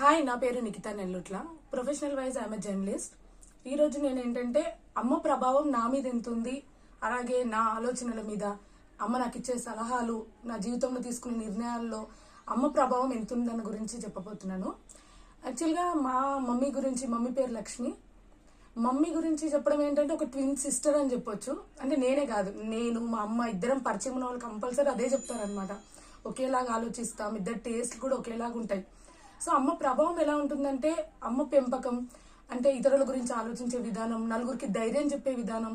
Hi, నా పేరు Nikhitha Nellutla. Professional wise I'm journalist. ఈరోజు నేను ఏంటంటే అమ్మ ప్రభావం నా మీద ఎంత ఉంది, అలాగే నా ఆలోచనల మీద, అమ్మ నాకు ఇచ్చే సలహాలు, నా జీవితంలో తీసుకునే నిర్ణయాల్లో అమ్మ ప్రభావం ఎంత ఉందని గురించి చెప్పబోతున్నాను. యాక్చువల్గా మా మమ్మీ గురించి, మమ్మీ పేరు లక్ష్మి. మమ్మీ గురించి చెప్పడం ఏంటంటే ఒక ట్విన్ సిస్టర్ అని చెప్పొచ్చు. అంటే నేనే కాదు, నేను మా అమ్మ ఇద్దరం పరిచయం ఉన్న వాళ్ళు కంపల్సరీ అదే చెప్తారనమాట. ఒకేలాగా ఆలోచిస్తాం, ఇద్దరు టేస్ట్ కూడా ఒకేలాగా ఉంటాయి. సో అమ్మ ప్రభావం ఎలా ఉంటుందంటే, అమ్మ పెంపకం అంటే ఇతరుల గురించి ఆలోచించే విధానం, నలుగురికి ధైర్యం చెప్పే విధానం,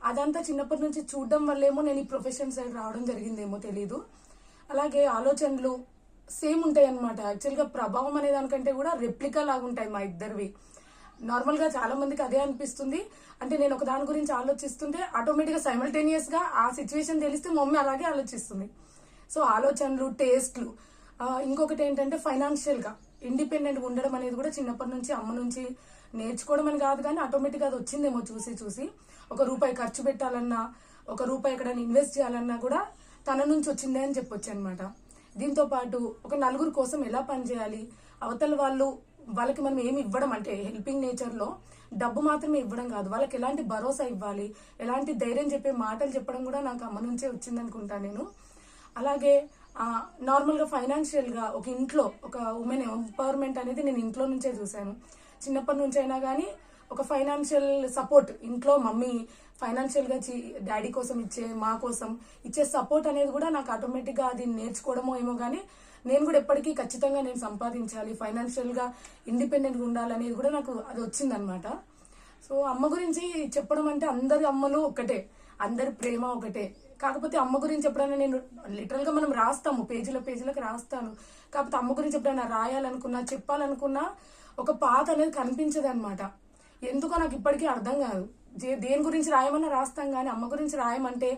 అదంతా చిన్నప్పటి నుంచి చూడడం వల్లేమో నేను ఈ ప్రొఫెషన్ సైడ్ రావడం జరిగిందేమో తెలీదు. అలాగే ఆలోచనలు సేమ్ ఉంటాయి అనమాట. యాక్చువల్గా ప్రభావం అనే దానికంటే కూడా రెప్లికా లాగా ఉంటాయి మా ఇద్దరివి. నార్మల్గా చాలా మందికి అదే అనిపిస్తుంది. అంటే నేను ఒక దాని గురించి ఆలోచిస్తుంటే ఆటోమేటిక్గా సైమల్టేనియస్ గా ఆ సిచ్యువేషన్ తెలిస్తే మమ్మీ అలాగే ఆలోచిస్తుంది. సో ఆలోచనలు, టేస్ట్లు. ఇంకొకటి ఏంటంటే ఫైనాన్షియల్ గా ఇండిపెండెంట్ ఉండడం అనేది కూడా చిన్నప్పటి నుంచి అమ్మ నుంచి నేర్చుకోవడం అని కాదు, కానీ ఆటోమేటిక్గా అది వచ్చిందేమో చూసి చూసి. ఒక రూపాయి ఖర్చు పెట్టాలన్నా, ఒక రూపాయి ఎక్కడైనా ఇన్వెస్ట్ చేయాలన్నా కూడా తన నుంచి వచ్చిందే అని చెప్పొచ్చు అనమాట. దీంతో పాటు ఒక నలుగురు కోసం ఎలా పనిచేయాలి, అవతల వాళ్ళకి మనం ఏమి ఇవ్వడం అంటే హెల్పింగ్ నేచర్ లో డబ్బు మాత్రమే ఇవ్వడం కాదు, వాళ్ళకి ఎలాంటి భరోసా ఇవ్వాలి, ఎలాంటి ధైర్యం చెప్పే మాటలు చెప్పడం కూడా నాకు అమ్మ నుంచే వచ్చింది అనుకుంటా నేను. అలాగే నార్మల్ గా ఫైనాన్షియల్ గా ఒక ఇంట్లో ఒక ఉమెన్ ఎంపవర్మెంట్ అనేది నేను ఇంట్లో నుంచే చూశాను. చిన్నప్పటి నుంచి అయినా కానీ ఒక ఫైనాన్షియల్ సపోర్ట్ ఇంట్లో మమ్మీ ఫైనాన్షియల్ గా డాడీ కోసం ఇచ్చే, మా కోసం ఇచ్చే సపోర్ట్ అనేది కూడా నాకు ఆటోమేటిక్ గా అది నేర్చుకోవడమో ఏమో కానీ నేను కూడా ఎప్పటికీ ఖచ్చితంగా నేను సంపాదించాలి, ఫైనాన్షియల్ గా ఇండిపెండెంట్ గా ఉండాలనేది కూడా నాకు అది వచ్చిందనమాట. సో అమ్మ గురించి చెప్పడం అంటే అందరి అమ్మలు ఒకటే, అందరి ప్రేమ ఒకటే. కాకపోతే అమ్మ గురించి ఎప్పుడైనా నేను లిటరల్ గా మనం రాస్తాము, పేజీలకు రాస్తాను. కాకపోతే అమ్మ గురించి ఎప్పుడైనా రాయాలనుకున్నా, చెప్పాలనుకున్నా ఒక పాత అనేది కనిపించదు అనమాట. ఎందుకో నాకు ఇప్పటికీ అర్థం కాదు. దేని గురించి రాయమన్నా రాస్తాం కానీ అమ్మ గురించి రాయమంటే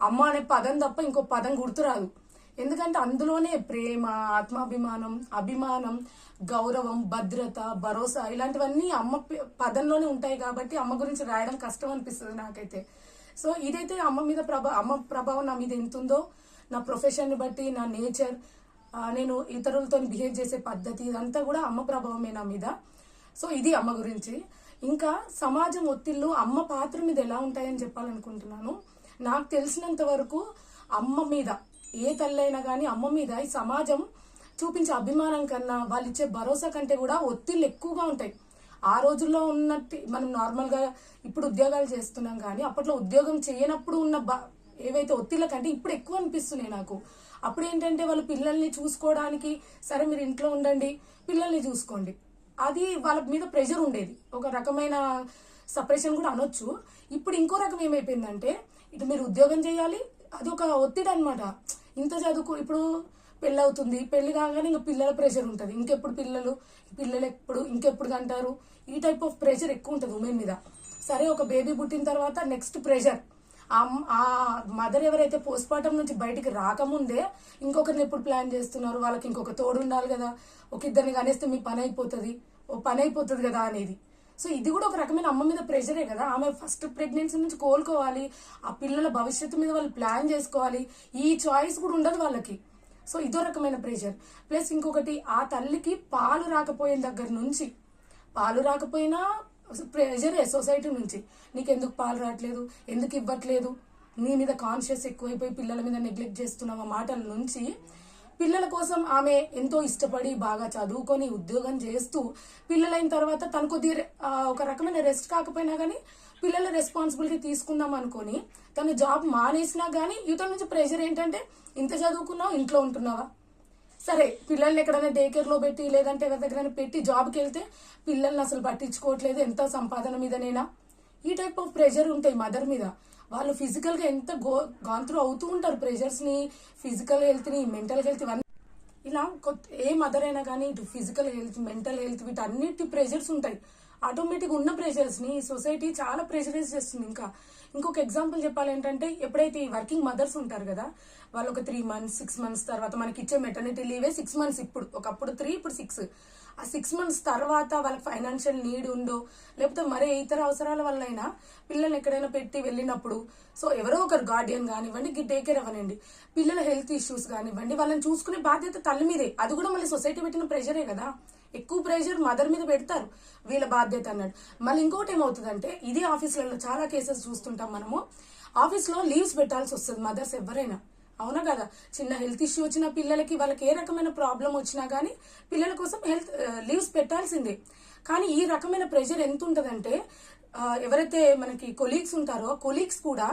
అమ్మ అనే పదం తప్ప ఇంకో పదం గుర్తురాదు. ఎందుకంటే అందులోనే ప్రేమ, ఆత్మాభిమానం, అభిమానం, గౌరవం, భద్రత, భరోసా ఇలాంటివన్నీ అమ్మ పదంలోనే ఉంటాయి. కాబట్టి అమ్మ గురించి రాయడం కష్టం అనిపిస్తుంది నాకైతే. సో ఇదైతే అమ్మ ప్రభావం నా మీద ఎంత ఉందో, నా ప్రొఫెషన్ ని బట్టి, నా నేచర్, నేను ఇతరులతో బిహేవ్ చేసే పద్ధతి, ఇదంతా కూడా అమ్మ ప్రభావమే నా మీద. సో ఇది అమ్మ గురించి. ఇంకా సమాజం ఒత్తిళ్లు అమ్మ పాత్ర మీద ఎలా ఉంటాయని చెప్పాలనుకుంటున్నాను. నాకు తెలిసినంత వరకు అమ్మ మీద, ఏ తల్లైనా కానీ అమ్మ మీద ఈ సమాజం చూపించే అభిమానం కన్నా, వాళ్ళు ఇచ్చే భరోసా కంటే కూడా ఒత్తిళ్లు ఎక్కువగా ఉంటాయి. ఆ రోజుల్లో ఉన్నట్టు మనం నార్మల్ గా ఇప్పుడు ఉద్యోగాలు చేస్తున్నాం కానీ అప్పట్లో ఉద్యోగం చేయనప్పుడు ఉన్న ఏవైతే ఒత్తిళ్ల కంటే ఇప్పుడు ఎక్కువ అనిపిస్తున్నాయి నాకు. అప్పుడు ఏంటంటే వాళ్ళు పిల్లల్ని చూసుకోవడానికి, సరే మీరు ఇంట్లో ఉండండి, పిల్లల్ని చూసుకోండి, అది వాళ్ళ మీద ప్రెషర్ ఉండేది. ఒక రకమైన సపరేషన్ కూడా అనొచ్చు. ఇప్పుడు ఇంకో రకం ఏమైపోయిందంటే, ఇటు మీరు ఉద్యోగం చేయాలి, అది ఒక ఒత్తిడి అనమాట. ఇంత చదువుకు ఇప్పుడు పెళ్ళి అవుతుంది, పెళ్లి కాగానే ఇంకా పిల్లల ప్రెషర్ ఉంటుంది. పిల్లలు ఇంకెప్పుడు అంటారు, ఈ టైప్ ఆఫ్ ప్రెషర్ ఎక్కువ ఉంటుంది ఉమెన్ మీద. సరే ఒక బేబీ పుట్టిన తర్వాత నెక్స్ట్ ప్రెషర్, ఆ మదర్ ఎవరైతే పోస్ట్ మార్టం నుంచి బయటికి రాకముందే ఇంకొకరిని ఎప్పుడు ప్లాన్ చేస్తున్నారు, వాళ్ళకి ఇంకొక తోడు ఉండాలి కదా, ఒక ఇద్దరిని కనేస్తే మీ పని అయిపోతుంది కదా అనేది. సో ఇది కూడా ఒక రకమైన అమ్మ మీద ప్రెషరే కదా. ఆమె ఫస్ట్ ప్రెగ్నెన్సీ నుంచి కోలుకోవాలి, ఆ పిల్లల భవిష్యత్తు మీద వాళ్ళు ప్లాన్ చేసుకోవాలి, ఈ చాయిస్ కూడా ఉండదు వాళ్ళకి. సో ఇదో రకమైన ప్రెషర్. ప్లస్ ఇంకొకటి, ఆ తల్లికి పాలు రాకపోయిన దగ్గర నుంచి, పాలు రాకపోయినా ప్రెషరే సొసైటీ నుంచి. నీకెందుకు పాలు రావట్లేదు, ఎందుకు ఇవ్వట్లేదు, నీ మీద కాన్షియస్ ఎక్కువైపోయి పిల్లల మీద నెగ్లెక్ట్ చేస్తున్నావు మాటల నుంచి, పిల్లల కోసం ఆమె ఎంతో ఇష్టపడి బాగా చదువుకొని ఉద్యోగం చేస్తూ పిల్లలైన తర్వాత తన కొద్దిగా ఒక రకమైన రెస్ట్ కాకపోయినా కానీ పిల్లల రెస్పాన్సిబిలిటీ తీసుకుందాం అనుకొని తను జాబ్ మానేసినా గానీ యువత నుంచి ప్రెషర్ ఏంటంటే, ఇంత చదువుకున్నావు, ఇంట్లో ఉంటున్నావా, సరే పిల్లల్ని ఎక్కడైనా డే కేర్ లో పెట్టి లేదంటే ఎవరి దగ్గరైనా పెట్టి జాబ్కి వెళ్తే పిల్లల్ని అసలు పట్టించుకోవట్లేదు, ఎంత సంపాదన మీదనేనా, ఈ టైప్ ఆఫ్ ప్రెషర్ ఉంటాయి మదర్ మీద. వాళ్ళు ఫిజికల్ గా ఎంత గాన్ త్రూ అవుతూ ఉంటారు ప్రెషర్స్ ని, ఫిజికల్ హెల్త్ ని, మెంటల్ హెల్త్, ఇవన్నీ. ఇలా ఏ మదర్ అయినా కానీ ఇటు ఫిజికల్ హెల్త్, మెంటల్ హెల్త్, వీటన్నిటి ప్రెషర్స్ ఉంటాయి. ఆటోమేటిక్ ఉన్న ప్రెషర్స్ ని సొసైటీ చాలా ప్రెషరైజ్ చేస్తుంది. ఇంకొక ఎగ్జాంపుల్ చెప్పాలంటే, ఎప్పుడైతే ఈ వర్కింగ్ మదర్స్ ఉంటారు కదా, వాళ్ళు ఒక 3 months 6 months తర్వాత మనకి ఇచ్చే మెటర్నిటీ లీవే 6 months, ఒకప్పుడు 3, ఇప్పుడు 6. ఆ 6 months తర్వాత వాళ్ళకి ఫైనాన్షియల్ నీడ్ ఉందో లేకపోతే మరే ఇతర అవసరాల వల్ల అయినా పిల్లల్ని ఎక్కడైనా పెట్టి వెళ్ళినప్పుడు, సో ఎవరో ఒకరు గార్డియన్ కానివ్వండి, టేక్ కేర్ అవ్వనండి, పిల్లల హెల్త్ ఇష్యూస్ కానివ్వండి, వాళ్ళని చూసుకునే బాధ్యత తల్లి మీదే. అది కూడా మళ్ళీ సొసైటీ పెట్టిన ప్రెషరే కదా. ఎక్కువ ప్రెషర్ మదర్ మీద పెడతారు, వీళ్ళ బాధ్యత అన్నాడు. మళ్ళీ ఇంకోటి ఏమవుతుందంటే, ఇదే ఆఫీసులలో చాలా కేసెస్ చూస్తుంటాం మనము. ఆఫీస్లో లీవ్స్ పెట్టాల్సి వస్తుంది మదర్స్ ఎవరైనా, అవునా కదా. చిన్న హెల్త్ ఇష్యూ వచ్చిన పిల్లలకి, వాళ్ళకి ఏ రకమైన ప్రాబ్లం వచ్చినా కానీ పిల్లల కోసం లీవ్స్ పెట్టాల్సిందే. కానీ ఈ రకమైన ప్రెషర్ ఎంత ఉంటుందంటే, ఎవరైతే మనకి కొలీగ్స్ ఉంటారో కొలీగ్స్ కూడా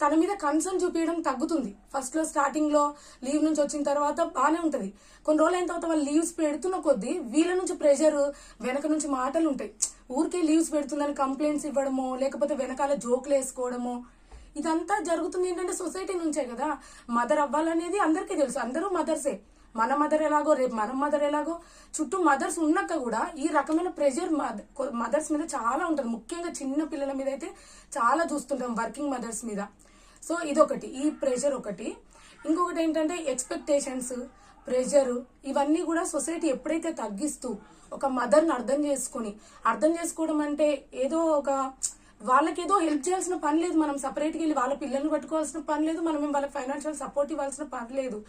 తన మీద కన్సర్న్ చూపించడం తగ్గుతుంది. ఫస్ట్ లో స్టార్టింగ్ లో లీవ్ నుంచి వచ్చిన తర్వాత బాగానే ఉంటది, కొన్ని రోజులు అయిన తర్వాత వాళ్ళు లీవ్స్ పెడుతున్న కొద్దీ వీళ్ళ నుంచి ప్రెషర్, వెనక నుంచి మాటలు ఉంటాయి. ఊరికే లీవ్స్ పెడుతుందని కంప్లైంట్స్ ఇవ్వడమో, లేకపోతే వెనకాల జోకులు వేసుకోవడమో, ఇదంతా జరుగుతుంది ఏంటంటే సొసైటీ నుంచే కదా. మదర్ అవ్వాలనేది అందరికీ తెలుసు, అందరూ మదర్సే. మన మదర్ ఎలాగో రేపు మన మదర్ ఎలాగో, చుట్టూ మదర్స్ ఉన్నాక కూడా ఈ రకమైన ప్రెషర్ మదర్స్ మీద చాలా ఉంటుంది. ముఖ్యంగా చిన్న పిల్లల మీద అయితే చాలా చూస్తుంటాం, వర్కింగ్ మదర్స్ మీద. సో ఇదొకటి, ఈ ప్రెషర్ ఒకటి. ఇంకొకటి ఏంటంటే ఎక్స్పెక్టేషన్స్, ప్రెషర్, ఇవన్నీ కూడా సొసైటీ ఎప్పుడైతే తగ్గిస్తూ ఒక మదర్ని అర్థం చేసుకోవడం అంటే ఏదో ఒక వాళ్ళకి ఏదో హెల్ప్ చేయాల్సిన పని లేదు, మనం సపరేట్గా వెళ్ళి వాళ్ళ పిల్లల్ని పట్టుకోవాల్సిన పని లేదు, మనం వాళ్ళకి ఫైనాన్షియల్ సపోర్ట్ ఇవ్వాల్సిన పని లేదు.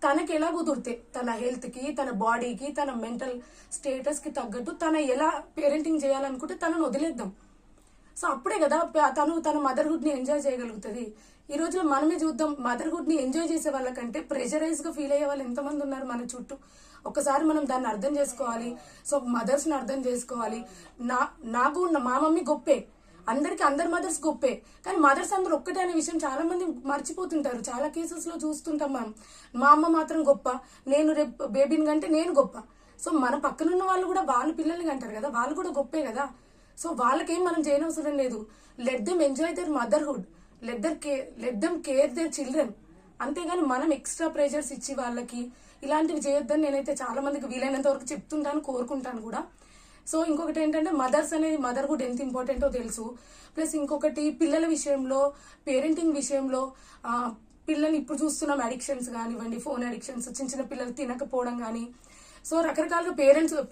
తనకి ఎలా కుదిరితే తన హెల్త్ కి, తన బాడీకి, తన మెంటల్ స్టేటస్ కి తగ్గట్టు తన ఎలా పేరెంటింగ్ చేయాలనుకుంటే తనను వదిలేద్దాం. సో అప్పుడే కదా తను తన మదర్హుడ్ ని ఎంజాయ్ చేయగలుగుతుంది. ఈ రోజులో మనమే చూద్దాం, మదర్హుడ్ ని ఎంజాయ్ చేసే వాళ్ళకంటే ప్రెషరైజ్ గా ఫీల్ అయ్యే వాళ్ళు ఎంతమంది ఉన్నారు మన చుట్టూ. ఒకసారి మనం దాన్ని అర్థం చేసుకోవాలి. సో మదర్స్ ని అర్థం చేసుకోవాలి. నాకు మా మమ్మీ గొప్పే, అందరి మదర్స్ గొప్పే, కానీ మదర్స్ అందరూ ఒక్కటే అనే విషయం చాలా మంది మర్చిపోతుంటారు. చాలా కేసెస్ లో చూస్తుంటాం మనం. మా అమ్మ మాత్రం గొప్ప, నేను రేపు బేబీని కంటే నేను గొప్ప. సో మన పక్కనున్న వాళ్ళు కూడా వాళ్ళ పిల్లల్ని కంటారు కదా, వాళ్ళు కూడా గొప్పే కదా. సో వాళ్ళకేం మనం చేయనవసరం లేదు. Let them enjoy there motherhood, let them care their children. అంతేగాని మనం ఎక్స్ట్రా ప్రెషర్స్ ఇచ్చి వాళ్ళకి ఇలాంటివి చేయొద్దని నేనైతే చాలా మందికి వీలైనంత వరకు చెప్తుంటాను, కోరుకుంటాను కూడా. సో ఇంకొకటి ఏంటంటే మదర్స్ అనేది, మదర్హుడ్ ఎంత ఇంపార్టెంటో తెలుసు. ప్లస్ ఇంకొకటి పిల్లల విషయంలో, పేరెంటింగ్ విషయంలో, పిల్లల్ని ఇప్పుడు చూస్తున్నాం అడిక్షన్స్ కానివ్వండి, ఫోన్ అడిక్షన్స్, చిన్న పిల్లలు తినకపోవడం కానీ. సో రకరకాలుగా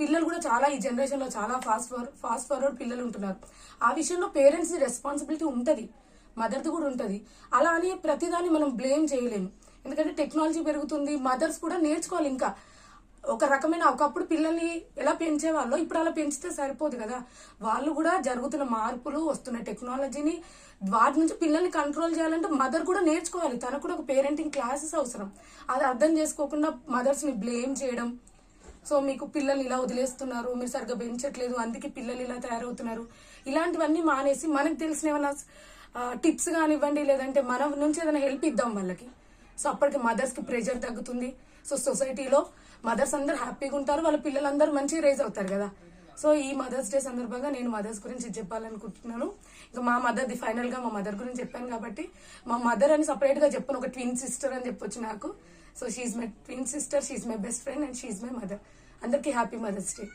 పిల్లలు కూడా చాలా ఈ జనరేషన్ లో చాలా ఫాస్ట్ ఫార్వర్డ్ పిల్లలు ఉంటున్నారు. ఆ విషయంలో పేరెంట్స్ రెస్పాన్సిబిలిటీ ఉంటది, మదర్ది కూడా ఉంటది. అలా అని ప్రతిదాన్ని మనం బ్లేమ్ చేయలేము, ఎందుకంటే టెక్నాలజీ పెరుగుతుంది. మదర్స్ కూడా నేర్చుకోవాలి. ఇంకా ఒక రకమైన, ఒకప్పుడు పిల్లల్ని ఎలా పెంచేవాళ్ళో ఇప్పుడు అలా పెంచితే సరిపోదు కదా. వాళ్ళు కూడా జరుగుతున్న మార్పులు, వస్తున్న టెక్నాలజీని, వాటి నుంచి పిల్లల్ని కంట్రోల్ చేయాలంటే మదర్ కూడా నేర్చుకోవాలి. తనకు కూడా ఒక పేరెంటింగ్ క్లాసెస్ అవసరం. అది అర్థం చేసుకోకుండా మదర్స్ ని బ్లేమ్ చేయడం, సో మీకు పిల్లల్ని ఇలా వదిలేస్తున్నారు, మీరు సరిగ్గా పెంచట్లేదు, అందుకే పిల్లలు ఇలా తయారవుతున్నారు, ఇలాంటివన్నీ మానేసి మనకు తెలిసిన ఏమైనా టిప్స్ కానివ్వండి, లేదంటే మన నుంచి ఏదైనా హెల్ప్ ఇద్దాం వాళ్ళకి. సో అప్పటికి మదర్స్ కి ప్రెషర్ తగ్గుతుంది. సో సొసైటీలో మదర్స్ అందరు హ్యాపీగా ఉంటారు, వాళ్ళ పిల్లలందరూ మంచిగా రైజ్ అవుతారు కదా. సో ఈ మదర్స్ డే సందర్భంగా నేను మదర్స్ గురించి చెప్పాలనుకుంటున్నాను. ఇంకా మా మదర్ది ఫైనల్ గా మా మదర్ గురించి చెప్పాను కాబట్టి మా మదర్ అని సపరేట్ గా చెప్పాను, ఒక ట్విన్ సిస్టర్ అని చెప్పొచ్చు నాకు. So she's my twin sister, she's my best friend and she's my mother. అందరికీ హ్యాపీ మదర్స్ డే.